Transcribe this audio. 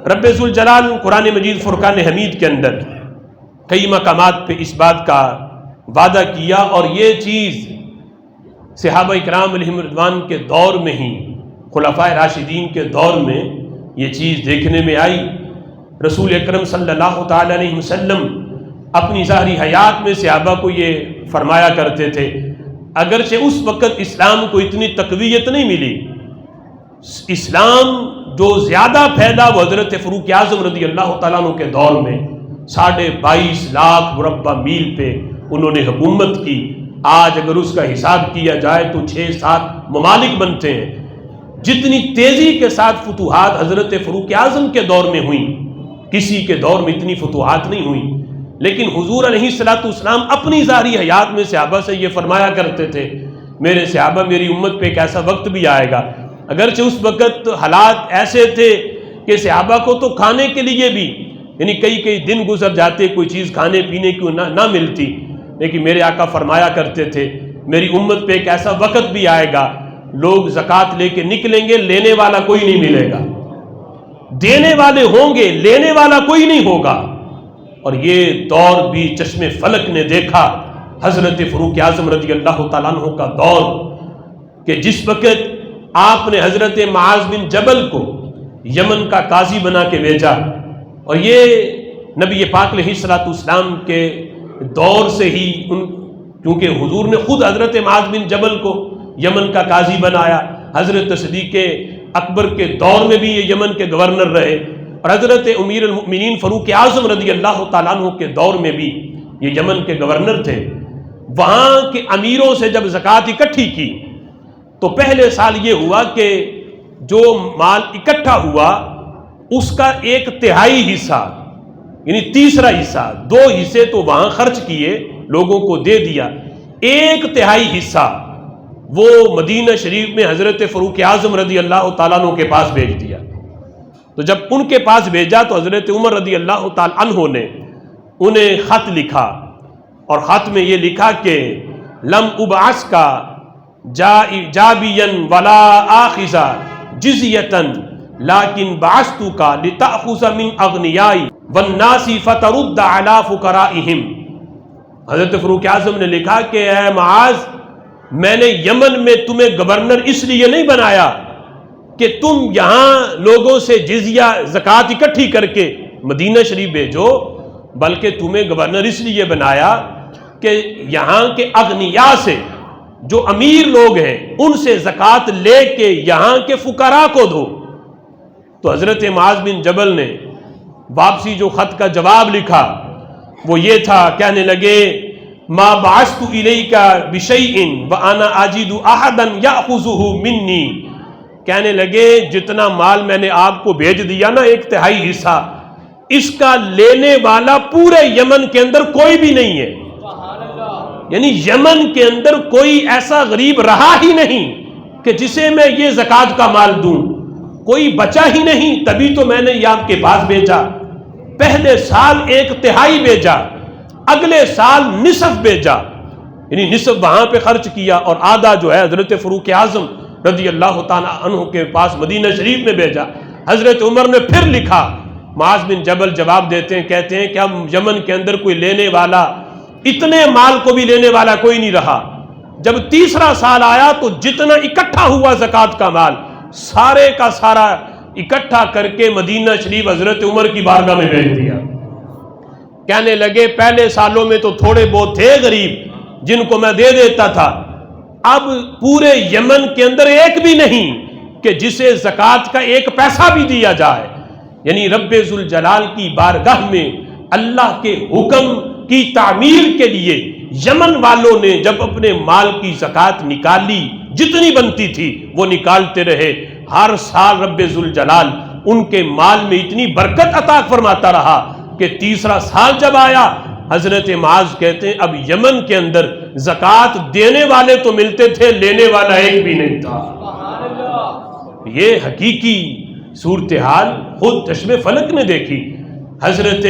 رب ذوالجلال قرآن مجید فرقان حمید کے اندر کئی مقامات پہ اس بات کا وعدہ کیا، اور یہ چیز صحابہ اکرام علیہم رضوان کے دور میں ہی، خلفائے راشدین کے دور میں یہ چیز دیکھنے میں آئی۔ رسول اکرم صلی اللہ تعالی علیہ وسلم اپنی ظاہری حیات میں صحابہ کو یہ فرمایا کرتے تھے، اگرچہ اس وقت اسلام کو اتنی تقویت نہیں ملی، اسلام جو زیادہ پھیلا وہ حضرت فاروق اعظم رضی اللہ تعالیٰ عنہ کے دور میں 22.5 لاکھ مربع میل پہ انہوں نے حکومت کی۔ آج اگر اس کا حساب کیا جائے تو 6-7 ممالک بنتے ہیں۔ جتنی تیزی کے ساتھ فتوحات حضرت فاروق اعظم کے دور میں ہوئیں، کسی کے دور میں اتنی فتوحات نہیں ہوئیں۔ لیکن حضور علیہ السلام اپنی ظاہری حیات میں صحابہ سے یہ فرمایا کرتے تھے، میرے صحابہ میری امت پہ ایک ایسا وقت بھی آئے گا، اگرچہ اس وقت حالات ایسے تھے کہ صحابہ کو تو کھانے کے لیے بھی یعنی کئی دن گزر جاتے، کوئی چیز کھانے پینے کی نہ ملتی، لیکن میرے آقا فرمایا کرتے تھے میری امت پہ ایک ایسا وقت بھی آئے گا، لوگ زکوٰۃ لے کے نکلیں گے، لینے والا کوئی نہیں ملے گا، دینے والے ہوں گے، لینے والا کوئی نہیں ہوگا۔ اور یہ دور بھی چشم فلک نے دیکھا، حضرت فاروق اعظم رضی اللہ تعالیٰ عنہ کا دور، کہ جس وقت آپ نے حضرت معاذ بن جبل کو یمن کا قاضی بنا کے بھیجا، اور یہ نبی پاک علیہ السلام کے دور سے ہی کیونکہ حضور نے خود حضرت معاذ بن جبل کو یمن کا قاضی بنایا، حضرت صدیق اکبر کے دور میں بھی یہ یمن کے گورنر رہے، اور حضرت امیر المؤمنین فاروق اعظم رضی اللہ تعالیٰ عنہ کے دور میں بھی یہ یمن کے گورنر تھے۔ وہاں کے امیروں سے جب زکوٰۃ اکٹھی کی تو پہلے سال یہ ہوا کہ جو مال اکٹھا ہوا اس کا 1/3 حصہ یعنی تیسرا حصہ، 2 حصے تو وہاں خرچ کیے، لوگوں کو دے دیا، 1/3 حصہ وہ مدینہ شریف میں حضرت فاروق اعظم رضی اللہ تعالیٰ عنہ کے پاس بھیج دیا۔ تو جب ان کے پاس بھیجا تو حضرت عمر رضی اللہ تعالیٰ عنہ نے انہیں خط لکھا، اور خط میں یہ لکھا کہ لم ابعث کا جابیا ولا آخذا جزیتا لیکن بعثتک لتأخذ من اغنیاء والناس فترد علی فقرائہم۔ حضرت فاروق اعظم نے لکھا کہ اے معاذ، میں نے یمن میں تمہیں گورنر اس لیے نہیں بنایا کہ تم یہاں لوگوں سے جزیہ زکوٰۃ اکٹھی کر کے مدینہ شریف بھیجو، بلکہ تمہیں گورنر اس لیے بنایا کہ یہاں کے اغنیاء سے، جو امیر لوگ ہیں، ان سے زکوٰۃ لے کے یہاں کے فقراء کو دو۔ تو حضرت معاذ بن جبل نے واپسی جو خط کا جواب لکھا وہ یہ تھا، کہنے لگے ما بعثت الیک بشیء وانا اجد احدا یاخذہ منی، کہنے لگے جتنا مال میں نے آپ کو بھیج دیا نا 1/3 حصہ، اس کا لینے والا پورے یمن کے اندر کوئی بھی نہیں ہے، یعنی یمن کے اندر کوئی ایسا غریب رہا ہی نہیں کہ جسے میں یہ زکوٰۃ کا مال دوں، کوئی بچا ہی نہیں، تبھی تو میں نے یہ آپ کے پاس بھیجا۔ پہلے سال 1/3 بھیجا، اگلے سال نصف بھیجا، یعنی نصف وہاں پہ خرچ کیا، اور آدھا جو ہے حضرت فاروق اعظم رضی اللہ تعالیٰ عنہ کے پاس مدینہ شریف میں بھیجا۔ حضرت عمر نے پھر لکھا، معاذ بن جبل جواب دیتے ہیں، کہتے ہیں کہ ہم یمن کے اندر کوئی لینے والا، اتنے مال کو بھی لینے والا کوئی نہیں رہا۔ جب تیسرا سال آیا تو جتنا اکٹھا ہوا زکوٰۃ کا مال سارے کا سارا اکٹھا کر کے مدینہ شریف حضرت عمر کی بارگاہ میں بھیج دیا۔ کہنے لگے پہلے سالوں میں تو تھوڑے بہت تھے غریب جن کو میں دے دیتا تھا، اب پورے یمن کے اندر ایک بھی نہیں کہ جسے زکوٰۃ کا 1 پیسہ بھی دیا جائے۔ یعنی رب ذوالجلال کی بارگاہ میں اللہ کے حکم کی تعمیر کے لیے یمن والوں نے جب اپنے مال کی زکوٰۃ نکالی، جتنی بنتی تھی وہ نکالتے رہے، ہر سال رب ذوالجلال ان کے مال میں اتنی برکت عطا فرماتا رہا کہ تیسرا سال جب آیا، حضرت معاذ کہتے ہیں اب یمن کے اندر زکوٰۃ دینے والے تو ملتے تھے، لینے والا ایک بھی نہیں تھا۔ یہ حقیقی صورتحال خود چشم فلک نے دیکھی۔ حضرت